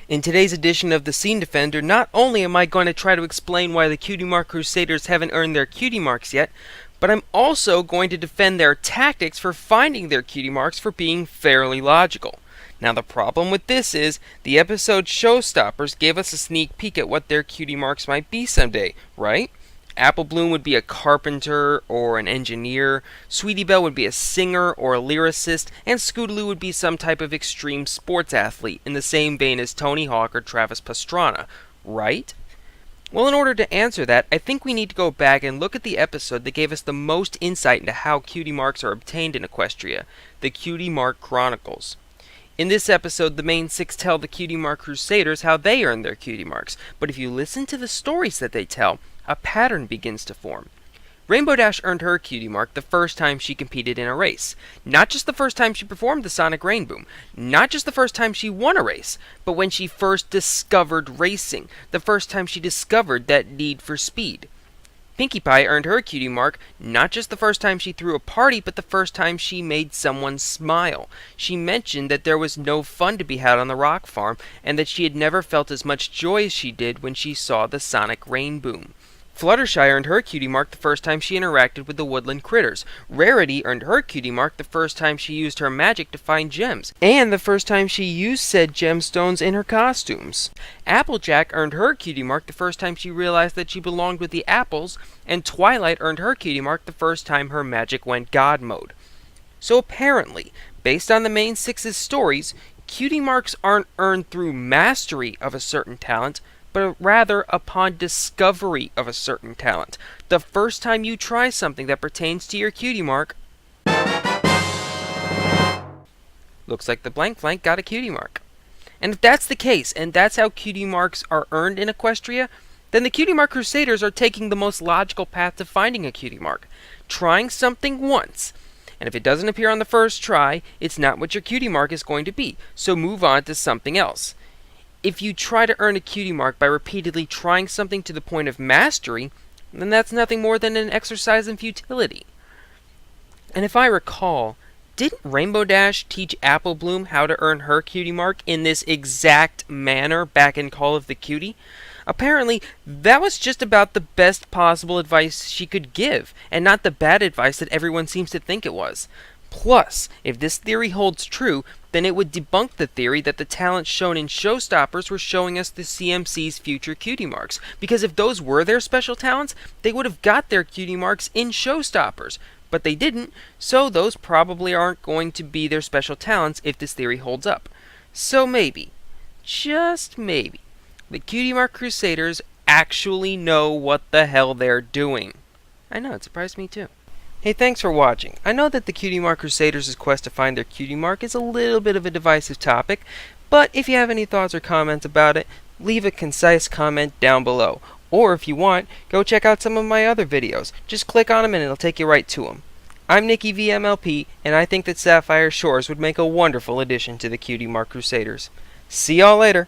In today's edition of the Scene Defender, not only am I going to try to explain why the Cutie Mark Crusaders haven't earned their cutie marks yet, but I'm also going to defend their tactics for finding their cutie marks for being fairly logical. Now the problem with this is, the episode Showstoppers gave us a sneak peek at what their cutie marks might be someday, right? Apple Bloom would be a carpenter or an engineer, Sweetie Belle would be a singer or a lyricist, and Scootaloo would be some type of extreme sports athlete in the same vein as Tony Hawk or Travis Pastrana, right? Well, in order to answer that, I think we need to go back and look at the episode that gave us the most insight into how cutie marks are obtained in Equestria, the Cutie Mark Chronicles. In this episode, the main six tell the Cutie Mark Crusaders how they earned their cutie marks, but if you listen to the stories that they tell, a pattern begins to form. Rainbow Dash earned her cutie mark the first time she competed in a race. Not just the first time she performed the Sonic Rain Boom, not just the first time she won a race, but when she first discovered racing, the first time she discovered that need for speed. Pinkie Pie earned her cutie mark not just the first time she threw a party, but the first time she made someone smile. She mentioned that there was no fun to be had on the rock farm, and that she had never felt as much joy as she did when she saw the Sonic Rain Boom. Fluttershy earned her cutie mark the first time she interacted with the woodland critters. Rarity earned her cutie mark the first time she used her magic to find gems, and the first time she used said gemstones in her costumes. Applejack earned her cutie mark the first time she realized that she belonged with the apples, and Twilight earned her cutie mark the first time her magic went God mode. So apparently, based on the main six's stories, cutie marks aren't earned through mastery of a certain talent, but rather upon discovery of a certain talent. The first time you try something that pertains to your cutie mark, looks like the blank flank got a cutie mark. And if that's the case, and that's how cutie marks are earned in Equestria, then the Cutie Mark Crusaders are taking the most logical path to finding a cutie mark. Trying something once, and if it doesn't appear on the first try, it's not what your cutie mark is going to be, so move on to something else. If you try to earn a cutie mark by repeatedly trying something to the point of mastery, then that's nothing more than an exercise in futility. And if I recall, didn't Rainbow Dash teach Apple Bloom how to earn her cutie mark in this exact manner back in Call of the Cutie? Apparently, that was just about the best possible advice she could give, and not the bad advice that everyone seems to think it was. Plus, if this theory holds true, then it would debunk the theory that the talents shown in Showstoppers were showing us the CMC's future cutie marks, because if those were their special talents, they would have got their cutie marks in Showstoppers, but they didn't, so those probably aren't going to be their special talents if this theory holds up. So maybe, just maybe, the Cutie Mark Crusaders actually know what the hell they're doing. I know, it surprised me too. Hey, thanks for watching. I know that the Cutie Mark Crusaders' quest to find their cutie mark is a little bit of a divisive topic, but if you have any thoughts or comments about it, leave a concise comment down below. Or if you want, go check out some of my other videos. Just click on them and it'll take you right to them. I'm NickyvMLP, and I think that Sapphire Shores would make a wonderful addition to the Cutie Mark Crusaders. See y'all later!